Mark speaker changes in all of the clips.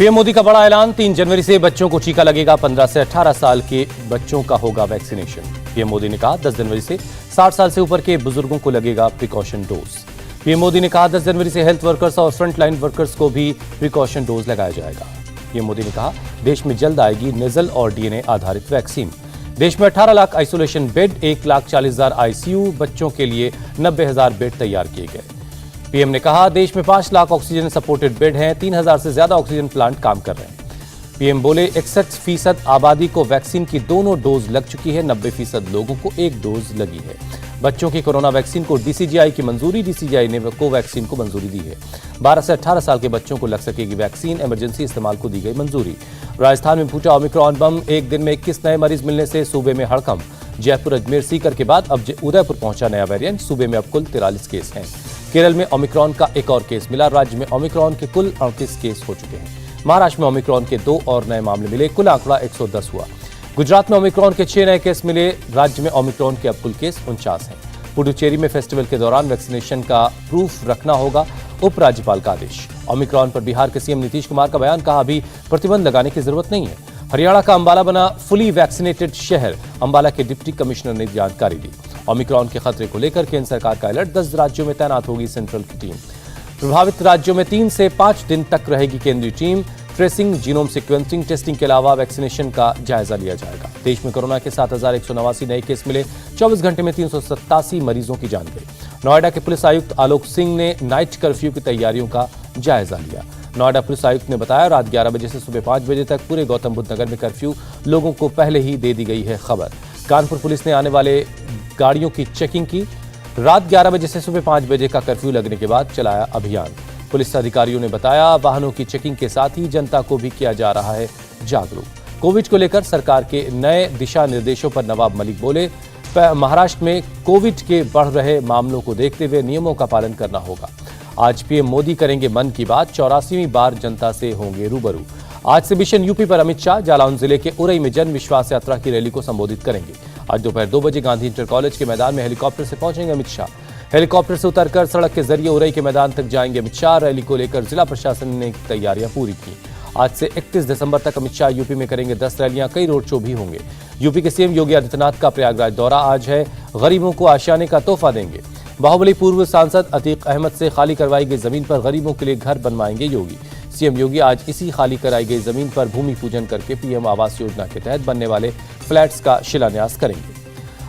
Speaker 1: PM Modi का बड़ा ऐलान, 3 जनवरी से बच्चों को टीका लगेगा। 15 से 18 साल के बच्चों का होगा वैक्सीनेशन। पीएम मोदी ने कहा 10 जनवरी से 60 साल से ऊपर के बुजुर्गों को लगेगा प्रिकॉशन डोज। पीएम मोदी ने कहा 10 जनवरी से हेल्थ वर्कर्स और फ्रंटलाइन वर्कर्स को भी प्रिकॉशन डोज लगाया जाएगा। पीएम मोदी ने कहा देश में जल्द आएगी नेजल और डीएनए आधारित वैक्सीन। देश में 18 लाख आइसोलेशन बेड, 1,40,000 आईसीयू, बच्चों के लिए 90,000 बेड तैयार किए गए। पीएम ने कहा देश में 5 लाख ऑक्सीजन सपोर्टेड बेड हैं, 3,000 से ज्यादा ऑक्सीजन प्लांट काम कर रहे हैं। पीएम बोले 61% आबादी को वैक्सीन की दोनों डोज लग चुकी है, 90% लोगों को एक डोज लगी है। बच्चों की कोरोना वैक्सीन को डीसीजीआई की मंजूरी, डीसीजीआई ने कोवैक्सीन को मंजूरी दी है। 12 से 18 साल के बच्चों को लग सकेगी वैक्सीन, इमरजेंसी इस्तेमाल को दी गई मंजूरी। राजस्थान में फूटा ओमिक्रॉन बम, एक दिन में 21 नए मरीज मिलने से सूबे में हड़कंप। जयपुर, अजमेर, सीकर के बाद अब उदयपुर पहुंचा नया वेरिएंट। सूबे में अब कुल 43 केस हैं। केरल में ओमिक्रॉन का एक और केस मिला। राज्य में ओमिक्रॉन के कुल 38 केस हो चुके हैं। महाराष्ट्र में ओमिक्रॉन के 2 और नए मामले मिले, कुल आंकड़ा 110 हुआ। गुजरात में ओमिक्रॉन के 6 नए केस मिले। राज्य में ओमिक्रॉन के अब कुल केस 49 हैं। पुडुचेरी में फेस्टिवल के दौरान वैक्सीनेशन का प्रूफ रखना होगा, उपराज्यपाल का आदेश। ओमिक्रॉन पर बिहार के सीएम नीतीश कुमार का बयान, कहा अभी प्रतिबंध लगाने की जरूरत नहीं है। हरियाणा का अंबाला बना फुली वैक्सीनेटेड शहर, अंबाला के डिप्टी कमिश्नर ने जानकारी दी। ओमिक्रॉन के खतरे को लेकर केंद्र सरकार का अलर्ट, 10 राज्यों में तैनात होगी सेंट्रल की टीम। प्रभावित राज्यों में 3 से 5 दिन तक रहेगी केंद्रीय team. Tracing, genome sequencing, testing के अलावा वैक्सीनेशन का जायजा लिया जाएगा। देश में कोरोना के 7,189 नए केस मिले। 24 घंटे में 387 मरीजों की जान गई। नोएडा के पुलिस आयुक्त आलोक सिंह ने नाइट कर्फ्यू की तैयारियों का जायजा लिया। नोएडा पुलिस आयुक्त ने बताया रात 11 बजे से सुबह 5 बजे तक पूरे गौतम बुद्ध नगर में कर्फ्यू, लोगों को पहले ही दे दी गई है खबर। कानपुर पुलिस ने आने वाले गाड़ियों की चेकिंग की। रात 11 बजे से सुबह 5 बजे का कर्फ्यू लगने के बाद चलाया अभियान। पुलिस अधिकारियों ने बताया वाहनों की चेकिंग के साथ ही जनता को भी किया जा रहा है जागरूक। कोविड को लेकर सरकार के नए दिशा निर्देशों पर नवाब मलिक बोले महाराष्ट्र में कोविड के बढ़ रहे मामलों को देखते हुए नियमों का पालन करना होगा। आज पीएम मोदी करेंगे मन की बात, 84वीं बार जनता से होंगे रूबरू। आज से मिशन यूपी पर अमित शाह जालौन जिले के उरई में जन विश्वास यात्रा की रैली को संबोधित करेंगे। आज दोपहर 2 बजे गांधी इंटर कॉलेज के मैदान में हेलीकॉप्टर से पहुंचेंगे अमित शाह। हेलीकॉप्टर से उतरकर सड़क के जरिए उरई के मैदान तक जाएंगे अमित शाह। रैली को लेकर जिला प्रशासन ने तैयारियां पूरी की। आज से 31 दिसंबर तक अमित शाह यूपी में करेंगे 10 रैलियां, कई रोड शो भी होंगे। यूपी के सीएम योगी आदित्यनाथ का प्रयागराज दौरा आज है। गरीबों को आशियाने का तोहफा देंगे। बाहुबली पूर्व सांसद अतीक अहमद से खाली करवाई गई जमीन पर गरीबों के लिए घर बनवाएंगे योगी। सीएम योगी आज इसी खाली कराई गई जमीन पर भूमि पूजन करके पीएम आवास योजना के तहत बनने वाले फ्लैट्स का शिलान्यास करेंगे।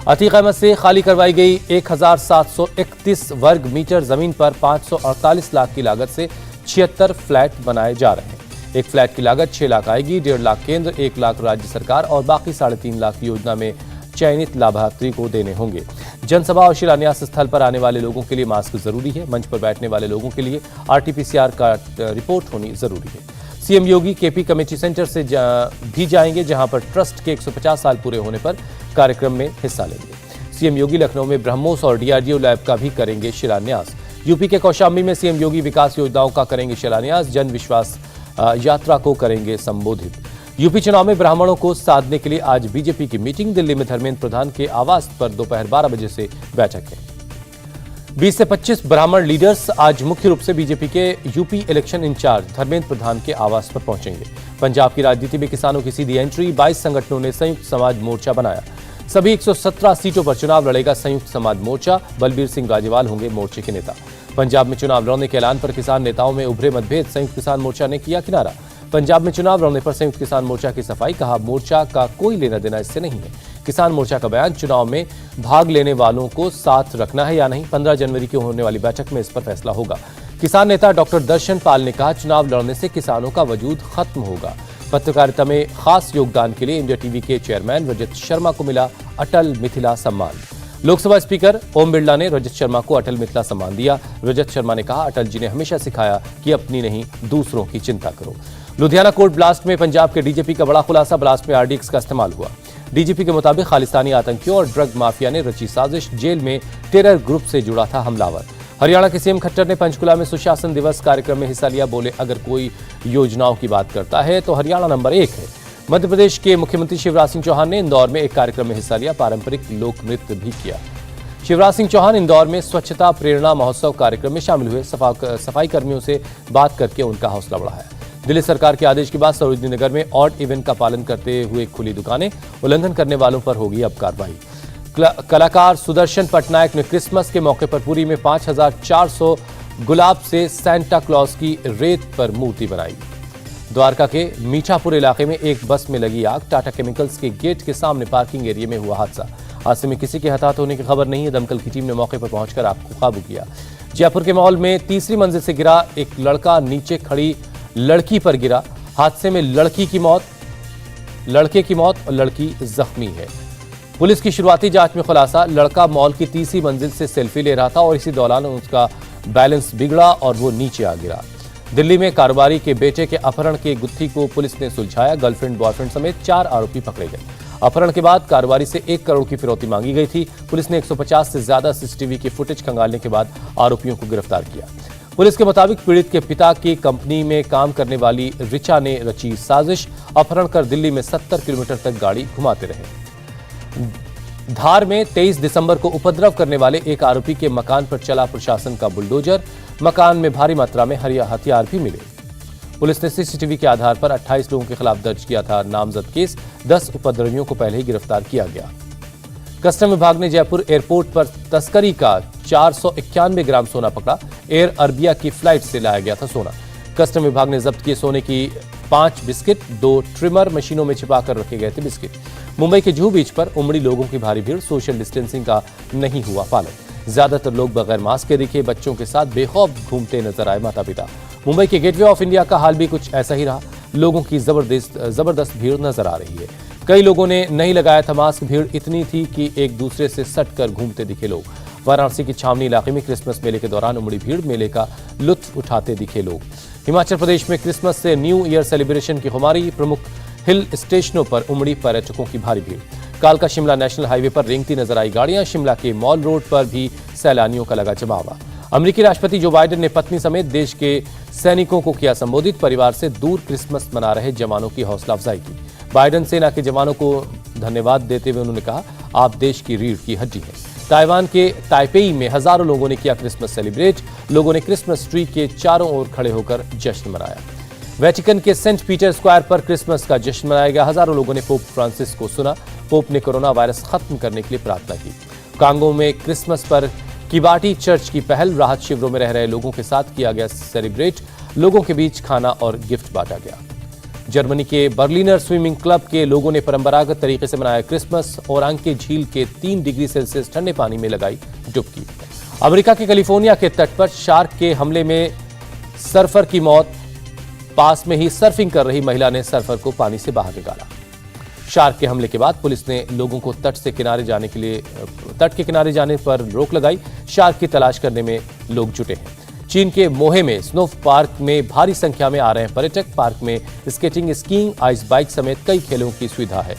Speaker 1: अतीक अहमद से खाली करवाई गई 1,731 वर्ग मीटर जमीन पर 548 लाख की लागत से 76 फ्लैट बनाए जा रहे हैं। एक फ्लैट की लागत 6 लाख आएगी। 1.5 लाख केंद्र, 1 लाख राज्य सरकार और बाकी 3.5 लाख योजना में चयनित लाभार्थी को देने होंगे। जनसभा और शिलान्यास स्थल पर आने वाले लोगों के लिए मास्क जरूरी है। मंच पर बैठने वाले लोगों के लिए आरटीपीसीआर का रिपोर्ट होनी जरूरी है। सीएम योगी केपी कमेटी सेंटर से भी जाएंगे, जहां पर ट्रस्ट के 150 साल पूरे होने पर कार्यक्रम में हिस्सा लेंगे। सीएम योगी लखनऊ में ब्रह्मोस और डीआरडीओ लैब का भी करेंगे शिलान्यास। यूपी के कौशाम्बी में सीएम योगी विकास योजनाओं का करेंगे शिलान्यास। जन विश्वास यात्रा को करेंगे संबोधित। यूपी चुनाव में ब्राह्मणों को साधने के लिए आज बीजेपी की मीटिंग। दिल्ली में धर्मेंद्र प्रधान के आवास पर दोपहर 12 बजे से बैठक है। 20 से 25 ब्राह्मण लीडर्स आज मुख्य रूप से बीजेपी के UP election in charge Dharmendra Pradhan के आवास पर पहुंचेंगे। पंजाब की राजनीति में किसानों की सीधी एंट्री, 22 संगठनों ने संयुक्त समाज मोर्चा बनाया। सभी 117 सीटों पर चुनाव लड़ेगा संयुक्त समाज मोर्चा। बलबीर सिंह राजेवाल होंगे मोर्चे के नेता। पंजाब में चुनाव लड़ने के ऐलान पर किसान नेताओं में उभरे मतभेद, संयुक्त किसान मोर्चा ने किया किनारा। पंजाब में चुनाव लड़ने पर संयुक्त किसान मोर्चा की सफाई, कहा मोर्चा का कोई लेना देना इससे नहीं है। किसान मोर्चा का बयान, चुनाव में भाग लेने वालों को साथ रखना है या नहीं, 15 जनवरी की होने वाली बैठक में इस पर फैसला होगा। किसान नेता डॉक्टर दर्शन पाल ने कहा चुनाव लड़ने से किसानों का वजूद खत्म होगा। पत्रकारिता में खास योगदान के लिए इंडिया टीवी के चेयरमैन रजत शर्मा को मिला अटल मिथिला सम्मान। लोकसभा स्पीकर ओम बिरला ने रजत शर्मा को अटल मिथिला सम्मान दिया। रजत शर्मा ने कहा अटल जी ने हमेशा सिखाया कि अपनी नहीं दूसरों की चिंता करो। लुधियाना कोर्ट ब्लास्ट में पंजाब के डीजीपी का बड़ा खुलासा, ब्लास्ट में आरडीएक्स का इस्तेमाल हुआ। डीजीपी के मुताबिक खालिस्तानी आतंकियों और ड्रग माफिया ने रची साजिश, जेल में टेरर ग्रुप से जुड़ा था हमलावर। हरियाणा के सीएम खट्टर ने पंचकुला में सुशासन दिवस कार्यक्रम में हिस्सा लिया। बोले अगर कोई योजनाओं की बात करता है तो हरियाणा नंबर 1 है। मध्य प्रदेश के मुख्यमंत्री शिवराज सिंह चौहान ने इंदौर में एक कार्यक्रम में हिस्सा लिया, पारंपरिक लोक नृत्य भी किया। शिवराज सिंह चौहान इंदौर में स्वच्छता प्रेरणा महोत्सव कार्यक्रम में शामिल हुए। सफाई कर्मियों से बात करके उनका हौसला बढ़ाया। दिल्ली सरकार के आदेश के बाद सरोजनी नगर में ऑड इवेंट का पालन करते हुए खुली दुकानें, उल्लंघन करने वालों पर होगी अब कार्रवाई। कलाकार सुदर्शन पटनायक ने क्रिसमस के मौके पर पुरी में 5400 गुलाब से सेंटा क्लॉज की रेत पर मूर्ति बनाई। द्वारका के मीठापुर इलाके में एक बस में लगी आग, टाटा केमिकल्स के गेट के सामने पार्किंग एरिया में हुआ हादसा। हादसे में किसी के हताहत होने की खबर नहीं है। दमकल की टीम ने मौके पर पहुंचकर आग को काबू किया। जयपुर के मॉल में तीसरी मंजिल से गिरा एक लड़का नीचे खड़ी लड़की पर गिरा। हादसे में लड़के की मौत और लड़की जख्मी है। पुलिस की शुरुआती जांच में खुलासा, लड़का मॉल की तीसरी मंजिल से सेल्फी ले रहा था और इसी दौरान उसका बैलेंस बिगड़ा और वो नीचे आ गिरा। दिल्ली में कारोबारी के बेटे के अपहरण के गुत्थी को पुलिस ने सुलझाया। गर्लफ्रेंड बॉयफ्रेंड समेत 4 आरोपी पकड़े गए। अपहरण के बाद कारोबारी से 1 करोड़ की फिरौती मांगी गई थी। पुलिस ने 150 से ज्यादा सीसीटीवी की फुटेज खंगालने के बाद आरोपियों को गिरफ्तार किया। पुलिस के मुताबिक पीड़ित के पिता की कंपनी में काम करने वाली रिचा ने रची साजिश। अपहरण कर दिल्ली में 70 किलोमीटर तक गाड़ी घुमाते रहे। धार में 23 दिसंबर को उपद्रव करने वाले एक आरोपी के मकान पर चला प्रशासन का बुलडोजर। मकान में भारी मात्रा में हथियार भी मिले। पुलिस ने सीसीटीवी के आधार पर 28 लोगों के खिलाफ दर्ज किया था नामजद केस। 10 उपद्रवियों को पहले ही गिरफ्तार किया गया। कस्टम विभाग ने जयपुर एयरपोर्ट पर तस्करी का 491 ग्राम सोना पकड़ा। एयर अरबिया की फ्लाइट से लाया गया था सोना। कस्टम विभाग ने जब्त किए सोने की 5 बिस्किट, 2 ट्रिमर मशीनों में छिपाकर रखे गए थे बिस्किट। मुंबई के जुहू बीच पर उमड़ी लोगों की भारी भीड़। सोशल डिस्टेंसिंग का नहीं हुआ पालन। ज्यादातर लोग बगैर मास्क के दिखे। बच्चों के साथ बेखौफ घूमते नजर आए माता पिता। मुंबई के गेटवे ऑफ इंडिया का हाल भी कुछ ऐसा ही रहा। लोगों की जबरदस्त भीड़ नजर आ रही है। कई लोगों ने नहीं लगाया था मास्क। भीड़ इतनी थी कि एक दूसरे से सट कर घूमते दिखे लोग। वाराणसी की छावनी इलाके में क्रिसमस मेले के दौरान उमड़ी भीड़। मेले का लुत्फ उठाते दिखे लोग। हिमाचल प्रदेश में क्रिसमस से न्यू ईयर सेलिब्रेशन की खुमारी। प्रमुख हिल स्टेशनों पर उमड़ी पर्यटकों की भारी भीड़। कालका शिमला नेशनल हाईवे पर रेंगती नजर आई गाड़ियां। शिमला के मॉल रोड पर भी सैलानियों का लगा जमावड़ा। अमेरिकी राष्ट्रपति जो बाइडेन ने पत्नी समेत देश के सैनिकों को किया संबोधित। परिवार से दूर क्रिसमस मना रहे जवानों की हौसला अफजाई की। बाइडेन सेना के जवानों को धन्यवाद देते हुए उन्होंने कहा, आप देश की रीढ़ की हड्डी हैं। ताइवान के ताइपेई में हजारों लोगों ने किया क्रिसमस सेलिब्रेट। लोगों ने क्रिसमस ट्री के चारों ओर खड़े होकर जश्न मनाया। वेटिकन के सेंट पीटर स्क्वायर पर क्रिसमस का जश्न मनाया गया। हजारों लोगों ने पोप फ्रांसिस को सुना। पोप ने कोरोना वायरस खत्म करने के लिए प्रार्थना की। कांगो में क्रिसमस पर किबाटी चर्च की पहल। राहत शिविरों में रह रहे लोगों के साथ किया गया सेलिब्रेट। लोगों के बीच खाना और गिफ्ट बांटा गया। जर्मनी के बर्लिनर स्विमिंग क्लब के लोगों ने परंपरागत तरीके से मनाया क्रिसमस। ओरांके झील के 3 डिग्री सेल्सियस ठंडे पानी में लगाई डुबकी। अमेरिका के कैलिफोर्निया के तट पर शार्क के हमले में सर्फर की मौत। पास में ही सर्फिंग कर रही महिला ने सर्फर को पानी से बाहर निकाला। शार्क के हमले के बाद पुलिस ने लोगों को तट के किनारे जाने पर रोक लगाई। शार्क की तलाश करने में लोग जुटे हैं। चीन के मोहे में स्नो पार्क में भारी संख्या में आ रहे हैं पर्यटक। पार्क में स्केटिंग, स्कीइंग, आइस बाइक समेत कई खेलों की सुविधा है।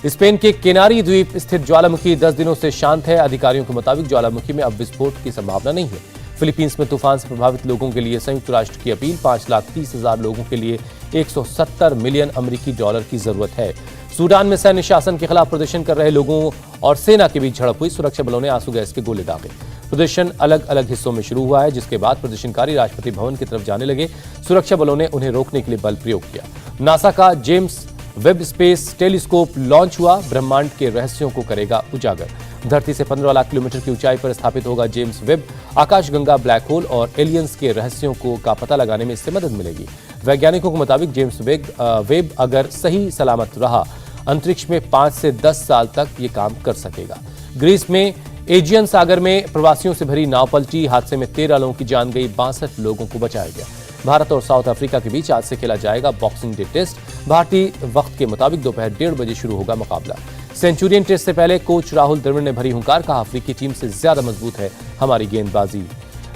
Speaker 1: स्पेन के केनारी द्वीप स्थित ज्वालामुखी 10 दिनों से शांत है। अधिकारियों के मुताबिक ज्वालामुखी में अब विस्फोट की संभावना नहीं है। फिलीपींस में तूफान से प्रभावित लोगों के लिए संयुक्त राष्ट्र की अपील। 5,30,000 लोगों के लिए 170 मिलियन अमेरिकी डॉलर की जरूरत है। सूडान में सैन्य शासन के खिलाफ प्रदर्शन कर रहे लोगों और सेना के बीच झड़प हुई। सुरक्षा बलों ने आंसू गैस के गोले दागे। प्रदर्शन अलग अलग हिस्सों में शुरू हुआ है, जिसके बाद प्रदर्शनकारी राष्ट्रपति भवन की तरफ जाने लगे। सुरक्षा बलों ने उन्हें रोकने के लिए बल प्रयोग किया। नासा का James Webb space telescope launch हुआ। ब्रह्मांड के रहस्यों को करेगा उजागर। धरती से 15 लाख किलोमीटर की ऊंचाई पर स्थापित होगा जेम्स वेब। आकाशगंगा, ब्लैक होल और एलियंस के रहस्यों का पता लगाने में इससे मदद मिलेगी। वैज्ञानिकों के मुताबिक जेम्स वेब अगर सही सलामत रहा अंतरिक्ष में 5 से 10 साल तक ये काम कर सकेगा। ग्रीस में एजियन सागर में प्रवासियों से भरी नाव पलटी। हादसे में 13 लोगों की जान गई। 62 लोगों को बचाया गया। भारत और साउथ अफ्रीका के बीच आज से खेला जाएगा बॉक्सिंग डे टेस्ट। भारतीय वक्त के मुताबिक दोपहर 1:30 बजे शुरू होगा मुकाबला। सेंचुरियन टेस्ट से पहले कोच राहुल द्रविड़ ने भरी हुंकार। कहा, अफ्रीकी टीम से ज्यादा मजबूत है हमारी गेंदबाजी।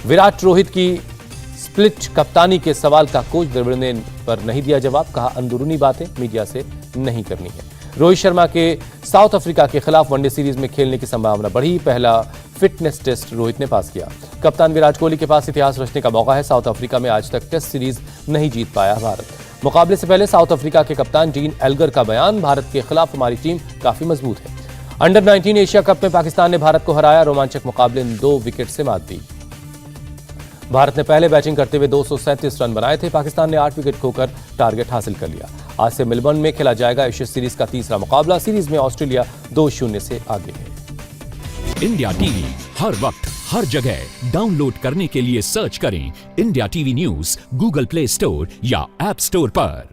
Speaker 1: विराट रोहित की स्प्लिट कप्तानी के सवाल का कोच द्रविड़ ने पर नहीं दिया जवाब। कहा, अंदरूनी बातें मीडिया से नहीं करनी है। रोहित शर्मा के साउथ अफ्रीका के खिलाफ वनडे सीरीज में खेलने की संभावना बढ़ी। पहला फिटनेस टेस्ट रोहित ने पास किया। कप्तान विराट कोहली के पास इतिहास रचने का मौका है। साउथ अफ्रीका में आज तक टेस्ट सीरीज नहीं जीत पाया भारत। मुकाबले से पहले साउथ अफ्रीका के कप्तान डीन एल्गर का बयान, भारत के खिलाफ हमारी टीम काफी मजबूत है। अंडर 19 एशिया कप में पाकिस्तान ने भारत को हराया। रोमांचक मुकाबले 2 विकेट से मात दी। भारत ने पहले बैटिंग करते हुए 237 रन बनाए थे। पाकिस्तान ने 8 विकेट खोकर टारगेट हासिल कर लिया। आज से मेलबर्न में खेला जाएगा एशेज सीरीज का तीसरा मुकाबला। सीरीज में ऑस्ट्रेलिया 2-0 से आगे है।
Speaker 2: इंडिया टीवी हर वक्त हर जगह डाउनलोड करने के लिए सर्च करें India TV news Google play store या ऐप स्टोर पर।